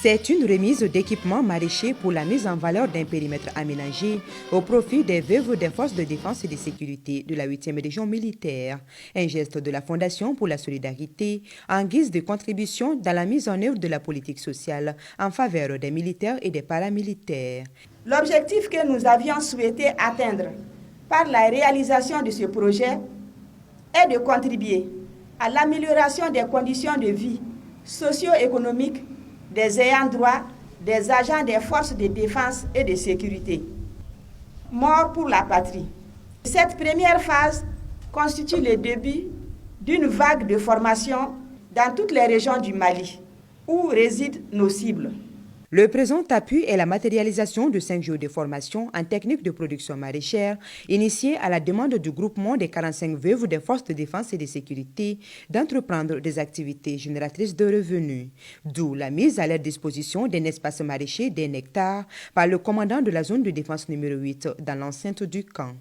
C'est une remise d'équipements maraîchers pour la mise en valeur d'un périmètre aménagé au profit des veuves des forces de défense et de sécurité de la 8e région militaire. Un geste de la Fondation pour la solidarité en guise de contribution dans la mise en œuvre de la politique sociale en faveur des militaires et des paramilitaires. L'objectif que nous avions souhaité atteindre par la réalisation de ce projet est de contribuer à l'amélioration des conditions de vie socio-économiques des ayants droit des agents des forces de défense et de sécurité. Mort pour la patrie. Cette première phase constitue le début d'une vague de formation dans toutes les régions du Mali, où résident nos cibles. Le présent appui est la matérialisation de 5 jours de formation en technique de production maraîchère initiée à la demande du groupement des 45 veuves des forces de défense et de sécurité d'entreprendre des activités génératrices de revenus. D'où la mise à leur disposition d'un espace maraîcher d'un hectare par le commandant de la zone de défense numéro 8 dans l'enceinte du camp.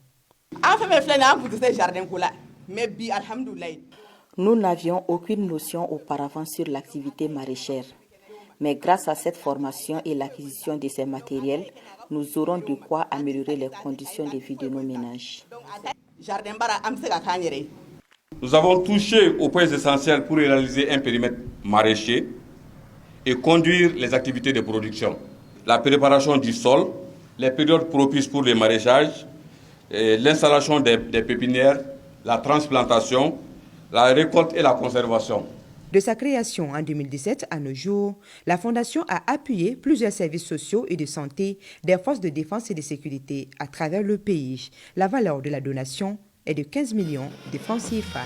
Nous n'avions aucune notion auparavant sur l'activité maraîchère. Mais grâce à cette formation et l'acquisition de ces matériels, nous aurons de quoi améliorer les conditions de vie de nos ménages. Nous avons touché aux points essentiels pour réaliser un périmètre maraîcher et conduire les activités de production. La préparation du sol, les périodes propices pour le maraîchage, l'installation des pépinières, la transplantation, la récolte et la conservation. De sa création en 2017 à nos jours, la Fondation a appuyé plusieurs services sociaux et de santé des forces de défense et de sécurité à travers le pays. La valeur de la donation est de 15 millions de francs CFA.